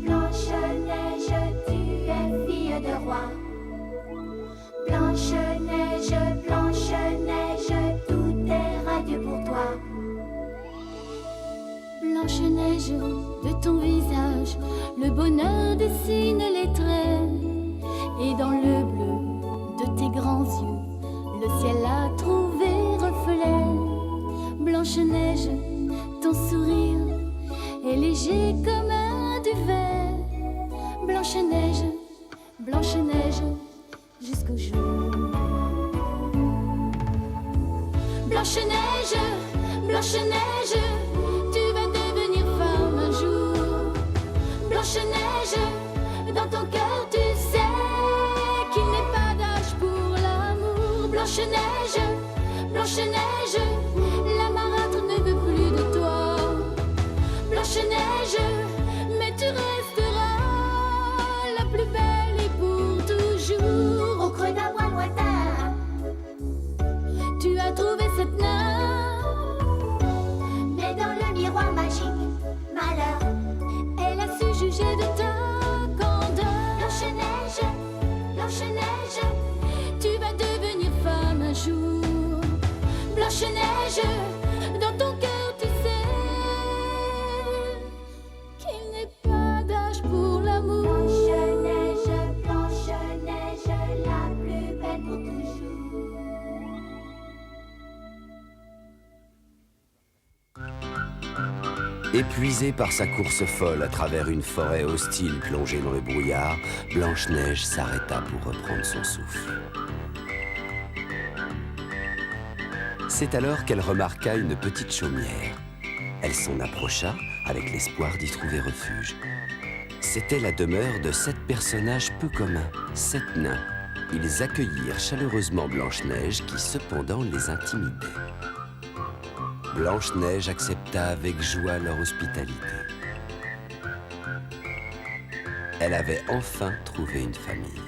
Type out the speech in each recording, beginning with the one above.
Blanche-Neige, tu es fille de roi. Blanche-Neige, tout est radieux pour toi. Blanche-Neige, de ton visage, le bonheur dessine les traits. Et dans le bleu de tes grands yeux, le ciel a trouvé reflet. Blanche-Neige, ton sourire est léger comme un duvet. Blanche-Neige, jusqu'au jour. Blanche-Neige, tu vas devenir femme un jour. Blanche-Neige, dans ton cœur tu sais qu'il n'est pas d'âge pour l'amour. Blanche-Neige, la marâtre ne veut plus de toi. Blanche-Neige, mais tu resteras la plus belle et pour toujours. Au creux d'un bois lointain, tu as trouvé cette nain, mais dans le miroir magique, malheur. elle a su juger de ta candeur. Blanche-Neige, Tu vas devenir femme un jour. Blanche-Neige, dans ton cœur tu sais qu'il n'est pas d'âge pour l'amour. Blanche-Neige, la plus belle pour toujours. Épuisée par sa course folle à travers une forêt hostile plongée dans le brouillard, Blanche-Neige s'arrêta pour reprendre son souffle. C'est alors qu'elle remarqua une petite chaumière. Elle s'en approcha avec l'espoir d'y trouver refuge. C'était la demeure de 7 personnages peu communs, 7 nains. Ils accueillirent chaleureusement Blanche-Neige qui cependant les intimidait. Blanche-Neige accepta avec joie leur hospitalité. Elle avait enfin trouvé une famille.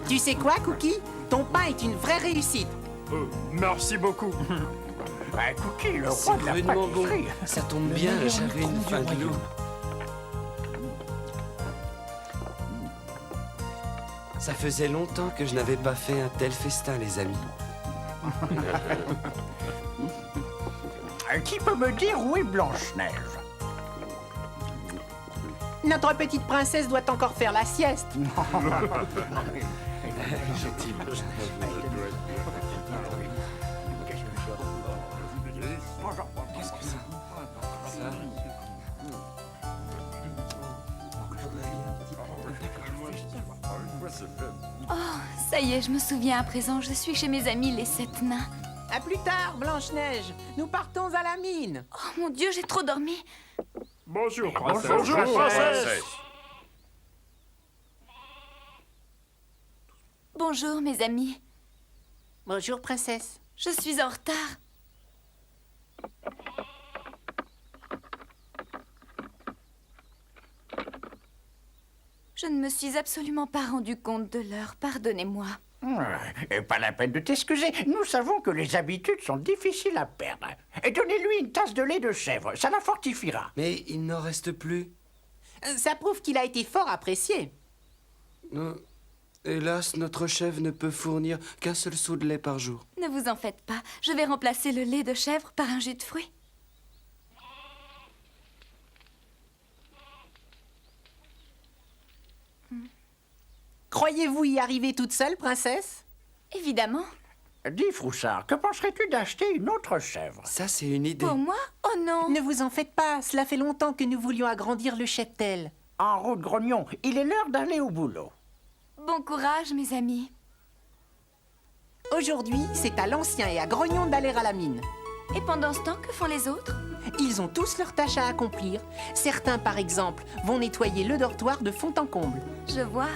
Tu sais quoi, Cookie? Ton pain est une vraie réussite. Merci beaucoup. Cookie, le C'est roi de la vraiment bon. pâtisserie. Ça tombe bien, j'avais une faim de loup. Ça faisait longtemps que je n'avais pas fait un tel festin, les amis. Qui peut me dire où est Blanche-Neige? Notre petite princesse doit encore faire la sieste. Ça y est, je me souviens à présent, je suis chez mes amis les 7 nains. À plus tard, Blanche-Neige. Nous partons à la mine. Oh mon Dieu, j'ai trop dormi. Bonjour, princesse. Bonjour, princesse. Bonjour mes amis, Bonjour, princesse. je suis en retard. Je ne me suis absolument pas rendu compte de l'heure, pardonnez-moi. Et pas la peine de t'excuser. Nous savons que les habitudes sont difficiles à perdre. Et donnez-lui une tasse de lait de chèvre, ça la fortifiera. Mais il n'en reste plus. Ça prouve qu'il a été fort apprécié. Hélas, notre chef ne peut fournir qu'un seul seau de lait par jour. Ne vous en faites pas, je vais remplacer le lait de chèvre par un jus de fruits. Croyez-vous y arriver toute seule, princesse? Évidemment. Dis, Froussard, que penserais-tu d'acheter une autre chèvre? Ça, c'est une idée. Pour moi? Oh Oh non! Ne vous en faites pas, cela fait longtemps que nous voulions agrandir le cheptel. En route, grognon, il est l'heure d'aller au boulot. Bon courage, mes amis. Aujourd'hui, c'est à l'ancien et à Grognon d'aller à la mine. Et pendant ce temps, que font les autres? Ils ont tous leurs tâches à accomplir. Certains, par exemple, vont nettoyer le dortoir de fond en comble. Je vois.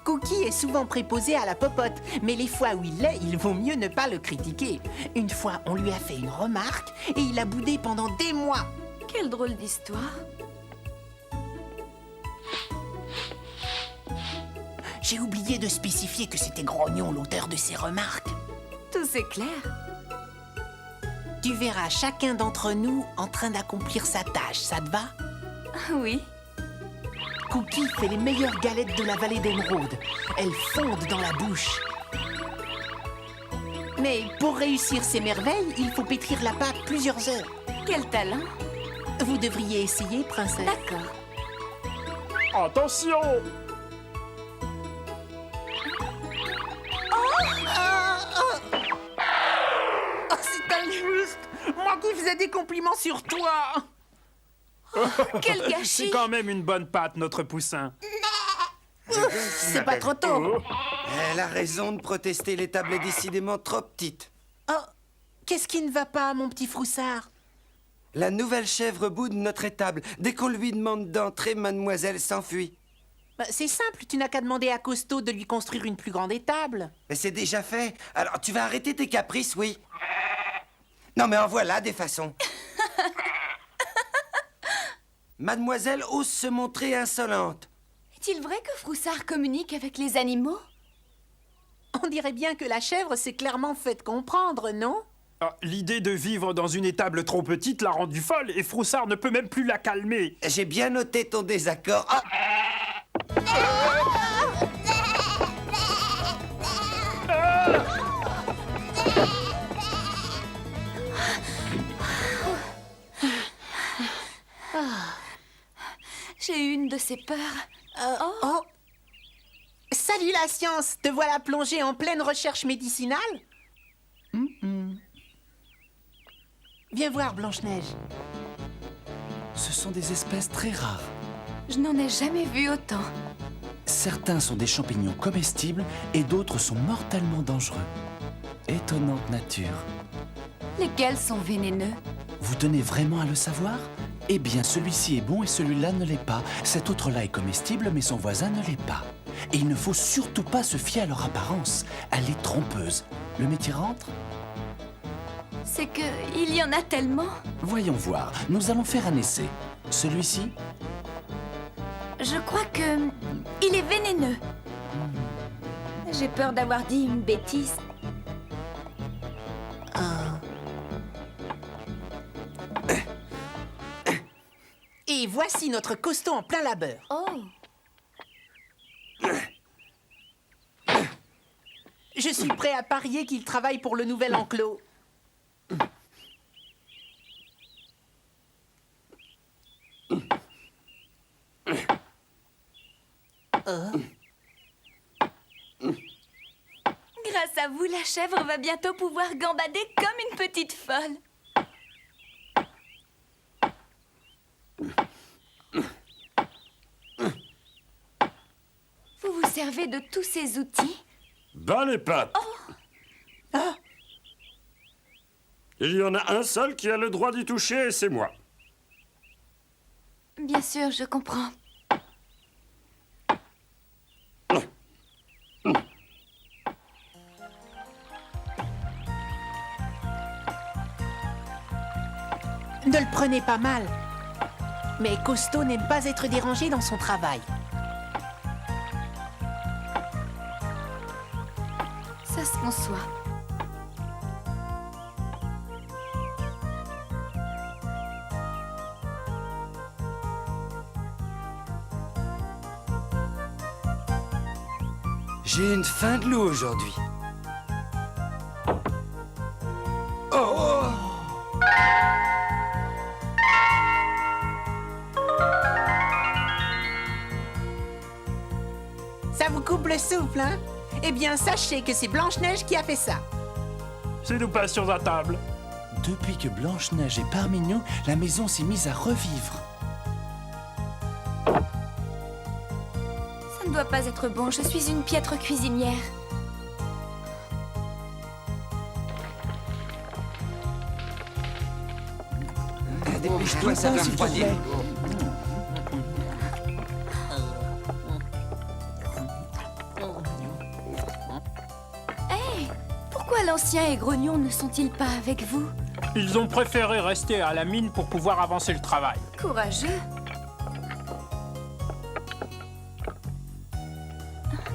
Cookie est souvent préposé à la popote, mais les fois où il l'est, il vaut mieux ne pas le critiquer. Une fois, on lui a fait une remarque et il a boudé pendant des mois. Quelle drôle d'histoire. J'ai oublié de spécifier que c'était Grognon l'auteur de ces remarques. Tout c'est clair. Tu verras chacun d'entre nous en train d'accomplir sa tâche, ça te va? Oui. Cookie fait les meilleures galettes de la vallée d'Émeraude. Elles fondent dans la bouche. Mais pour réussir ces merveilles, il faut pétrir la pâte plusieurs heures. Quel talent. Vous devriez essayer, princesse. D'accord. Attention! Oh, c'est injuste! Moi qui faisais des compliments sur toi! Quel C'est gâchis. quand même une bonne pâte, notre poussin. C'est pas trop tôt. Oh, Elle a raison de protester, l'étable est décidément trop petite. Oh, qu'est-ce qui ne va pas, mon petit froussard? La nouvelle chèvre boude notre étable. Dès qu'on lui demande d'entrer, mademoiselle s'enfuit. Bah, c'est simple, tu n'as qu'à demander à Costaud de lui construire une plus grande étable. Mais c'est déjà fait. Alors, tu vas arrêter tes caprices, oui? Non, mais en voilà des façons. Mademoiselle ose se montrer insolente. Est-il vrai que Froussard communique avec les animaux? On dirait bien que la chèvre s'est clairement faite comprendre, non? Ah, l'idée de vivre dans une étable trop petite l'a rendue folle et Froussard ne peut même plus la calmer. J'ai bien noté ton désaccord. Ah, J'ai eu une de ces peurs. Oh! Salut la science! Te voilà plongé en pleine recherche médicinale? Viens voir, Blanche-Neige. Ce sont des espèces très rares. Je n'en ai jamais vu autant. Certains sont des champignons comestibles et d'autres sont mortellement dangereux. Étonnante nature. Lesquels sont vénéneux? Vous tenez vraiment à le savoir? Eh bien, celui-ci est bon et celui-là ne l'est pas. Cet autre-là est comestible, mais son voisin ne l'est pas. Et il ne faut surtout pas se fier à leur apparence. Elle est trompeuse. Le métier rentre? C'est que il y en a tellement. Voyons voir. Nous allons faire un essai. Celui-ci? Je crois que il est vénéneux. J'ai peur d'avoir dit une bêtise. Et voici notre costaud en plein labeur. Oh. Je suis prêt à parier qu'il travaille pour le nouvel enclos. Grâce à vous, la chèvre va bientôt pouvoir gambader comme une petite folle. Vous vous servez de tous ces outils? Dans les pattes. Il y en a un seul qui a le droit d'y toucher et c'est moi. Bien sûr, je comprends. Ne le prenez pas mal. Mais Costaud n'aime pas être dérangé dans son travail. Ça se conçoit. j'ai une faim de loup aujourd'hui. Oh, oh. Ça vous coupe le souffle, hein? Eh bien, sachez que c'est Blanche-Neige qui a fait ça. Si nous passions à table. Depuis que Blanche-Neige est parmi nous, la maison s'est mise à revivre. Ça ne doit pas être bon, je suis une piètre cuisinière. Dépêche-toi, ça va refroidir. Pourquoi l'ancien et Grognon ne sont-ils pas avec vous? Ils ont préféré rester à la mine pour pouvoir avancer le travail. Courageux.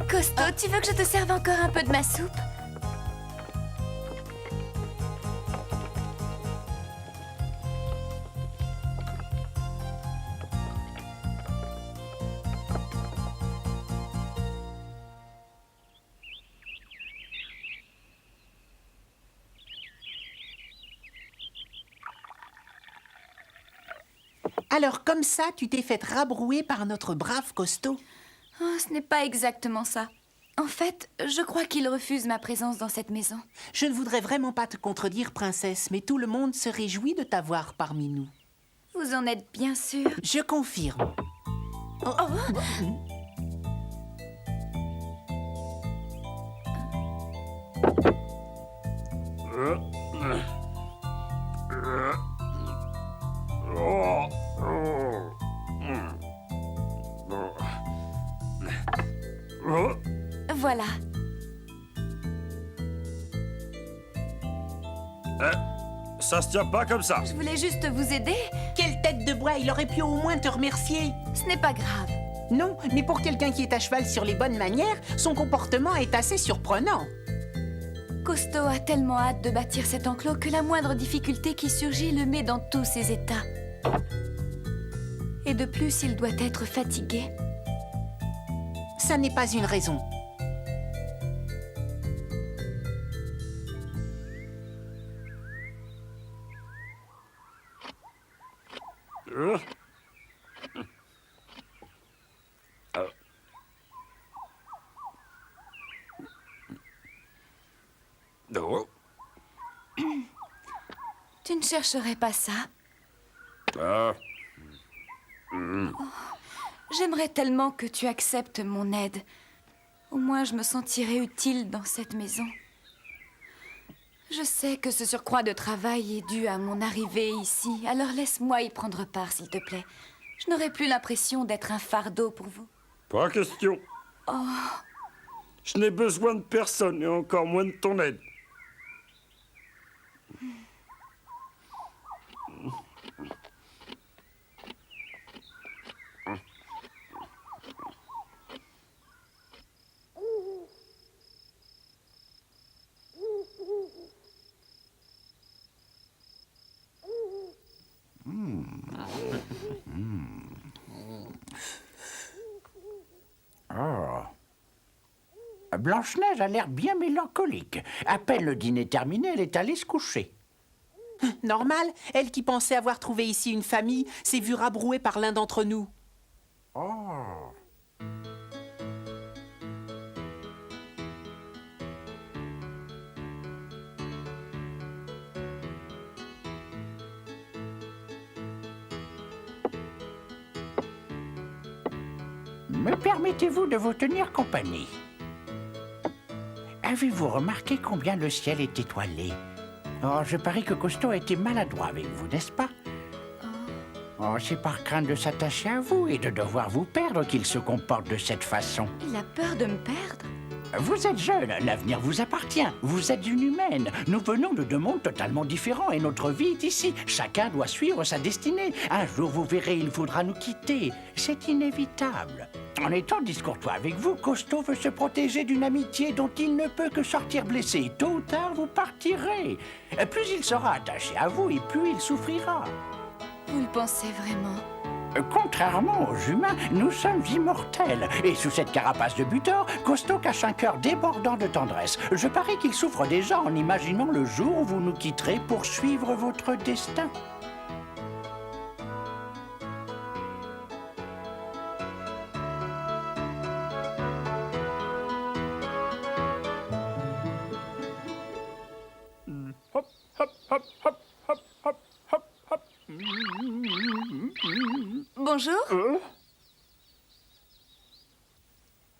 Costo, tu veux que je te serve encore un peu de ma soupe? Alors, comme ça, tu t'es fait rabrouer par notre brave Costo. Oh, ce n'est pas exactement ça. En fait, je crois qu'il refuse ma présence dans cette maison. Je ne voudrais vraiment pas te contredire, princesse, mais tout le monde se réjouit de t'avoir parmi nous. Vous en êtes bien sûr. Je confirme. Voilà. Ça se tient pas comme ça. Je voulais juste vous aider. Quelle tête de bois, il aurait pu au moins te remercier. Ce n'est pas grave. Non, mais pour quelqu'un qui est à cheval sur les bonnes manières, son comportement est assez surprenant. Costo a tellement hâte de bâtir cet enclos que la moindre difficulté qui surgit le met dans tous ses états. Et de plus, il doit être fatigué. Ça n'est pas une raison. Non. Tu ne chercherais pas ça? Ah. J'aimerais tellement que tu acceptes mon aide. Au moins, je me sentirais utile dans cette maison. Je sais que ce surcroît de travail est dû à mon arrivée ici, alors laisse-moi y prendre part, s'il te plaît. Je n'aurai plus l'impression d'être un fardeau pour vous. Pas question. Je n'ai besoin de personne et encore moins de ton aide. Blanche-Neige a l'air bien mélancolique. À peine le dîner terminé, elle est allée se coucher. Normal, elle qui pensait avoir trouvé ici une famille s'est vue rabrouée par l'un d'entre nous. Me permettez-vous de vous tenir compagnie? Avez-vous remarqué combien le ciel est étoilé? Oh, je parie que Costo a été maladroit avec vous, n'est-ce pas? Oh, c'est par crainte de s'attacher à vous et de devoir vous perdre qu'il se comporte de cette façon. Il a peur de me perdre? Vous êtes jeune, l'avenir vous appartient. Vous êtes une humaine. Nous venons de deux mondes totalement différents et notre vie est ici. Chacun doit suivre sa destinée. Un jour, vous verrez, il faudra nous quitter. C'est inévitable. En étant discourtois avec vous, Costo veut se protéger d'une amitié dont il ne peut que sortir blessé. Tôt ou tard, vous partirez. Plus il sera attaché à vous et plus il souffrira. Vous le pensez vraiment? Contrairement aux humains, nous sommes immortels. Et sous cette carapace de butor, Costo cache un cœur débordant de tendresse. Je parie qu'il souffre déjà en imaginant le jour où vous nous quitterez pour suivre votre destin. hop, hop, hop, hop, hop, hop, hop. Bonjour. Euh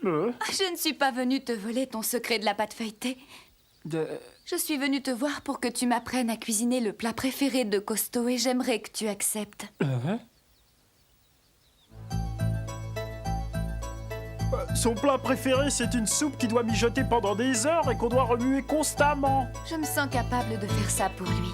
Je ne suis pas venue te voler ton secret de la pâte feuilletée. Je suis venue te voir pour que tu m'apprennes à cuisiner le plat préféré de Costo et j'aimerais que tu acceptes. Son plat préféré, c'est une soupe qui doit mijoter pendant des heures et qu'on doit remuer constamment. Je me sens capable de faire ça pour lui.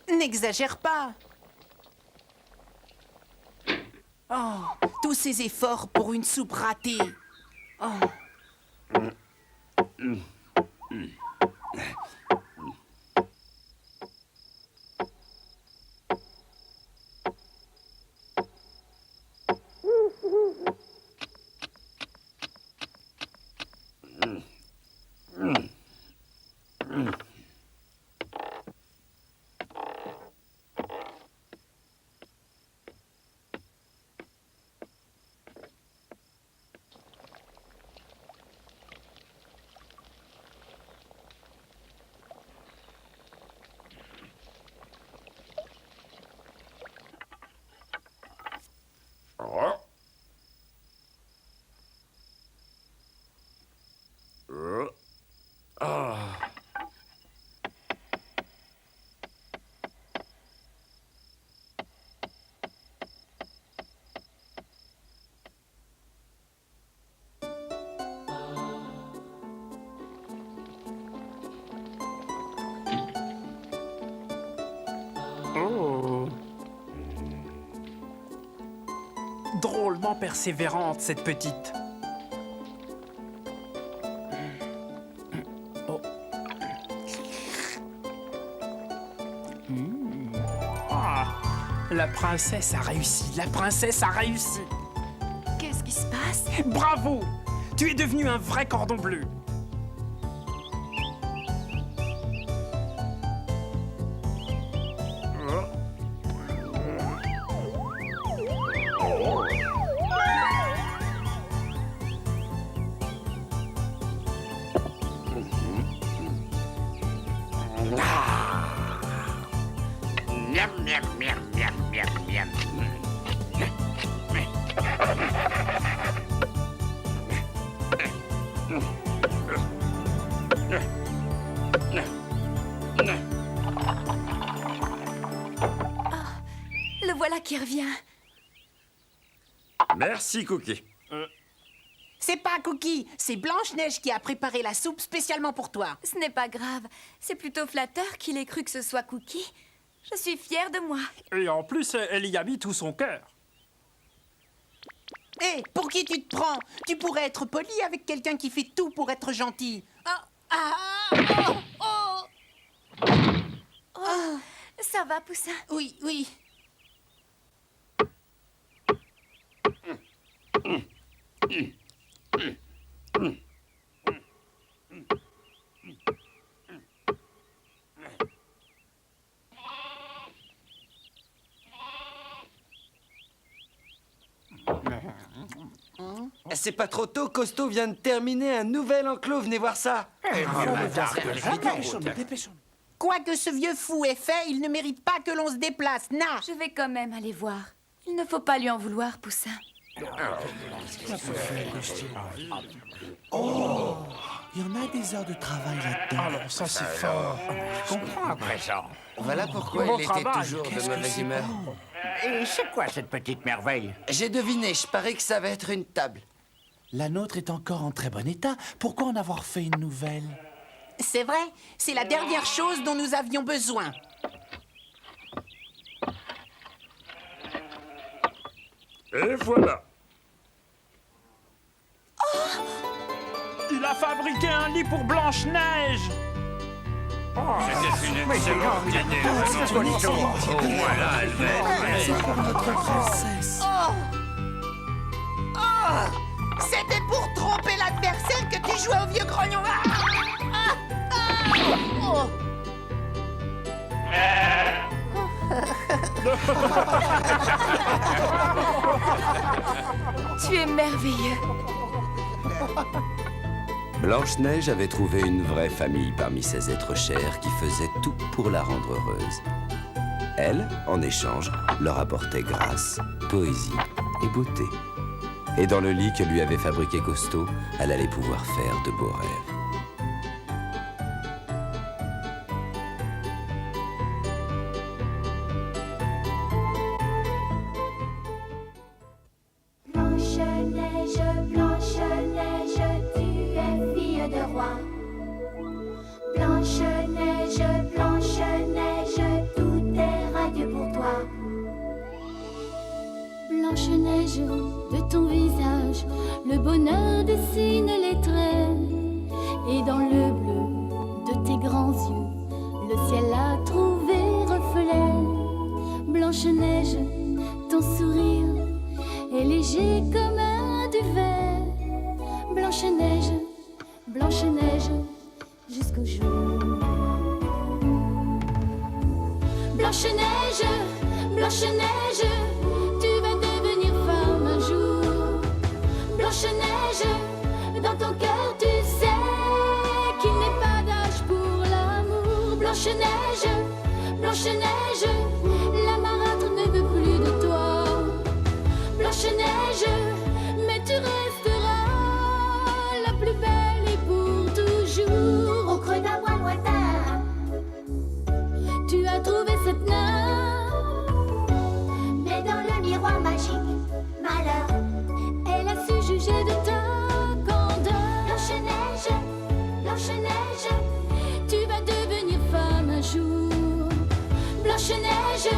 N'exagère pas. Oh, tous ces efforts pour une soupe ratée. Oh. Drôlement persévérante, cette petite. Oh. Ah, la princesse a réussi, la princesse a réussi. Qu'est-ce qui se passe? Bravo! Tu es devenu un vrai cordon bleu. Le voilà qui revient. Merci, Cookie. C'est pas Cookie, c'est Blanche-Neige qui a préparé la soupe spécialement pour toi. Ce n'est pas grave. C'est plutôt flatteur qu'il ait cru que ce soit Cookie. Je suis fière de moi. Et en plus, elle y a mis tout son cœur. Hé, pour qui tu te prends? Tu pourrais être poli avec quelqu'un qui fait tout pour être gentil. Ça va, Poussin? Oui, oui. C'est pas trop tôt, Costo vient de terminer un nouvel enclos, venez voir ça. Quoi que ce vieux fou ait fait, il ne mérite pas que l'on se déplace, na. Je vais quand même aller voir. Il ne faut pas lui en vouloir, Poussin. Il y en a des heures de travail là-dedans. Alors, ça, c'est fort. Je comprends à présent. Voilà pourquoi Bon il était travail. toujours de mauvaise humeur. Et c'est quoi cette petite merveille? J'ai deviné, je parie que ça va être une table. La nôtre est encore en très bon état. Pourquoi en avoir fait une nouvelle? C'est vrai, c'est la dernière chose dont nous avions besoin. Et voilà. Il a fabriqué un lit pour Blanche-Neige. C'est pour notre princesse. C'était pour tromper l'adversaire que tu jouais au vieux grognon. Oh. Tu es merveilleux. Blanche-Neige avait trouvé une vraie famille parmi ces êtres chers qui faisaient tout pour la rendre heureuse. Elle, en échange, leur apportait grâce, poésie et beauté. Et dans le lit que lui avait fabriqué Costo, elle allait pouvoir faire de beaux rêves. Blanche-Neige, Blanche-Neige, tu es fille de roi. Blanche-Neige, Blanche-Neige, tout est radieux pour toi. Blanche-Neige, de ton visage, le bonheur dessine les traits. Et dans le bleu de tes grands yeux, le ciel a trouvé reflet. Blanche-Neige, ton sourire est léger comme un duvet. Blanche-Neige, Blanche-Neige, jusqu'au jour. Blanche-Neige, Blanche-Neige, tu vas devenir femme un jour. Blanche-Neige, dans ton cœur tu sais qu'il n'est pas d'âge pour l'amour. Blanche-Neige, Blanche-Neige, la marâtre ne veut plus de toi. Blanche-Neige, mais tu resteras la plus belle et pour toujours. Au creux d'un bois lointain, Tu as trouvé cette nain, mais dans le miroir magique, malheur. elle a su juger de ta candeur. Blanche-Neige, Blanche-Neige, Tu vas devenir femme un jour. Blanche-Neige,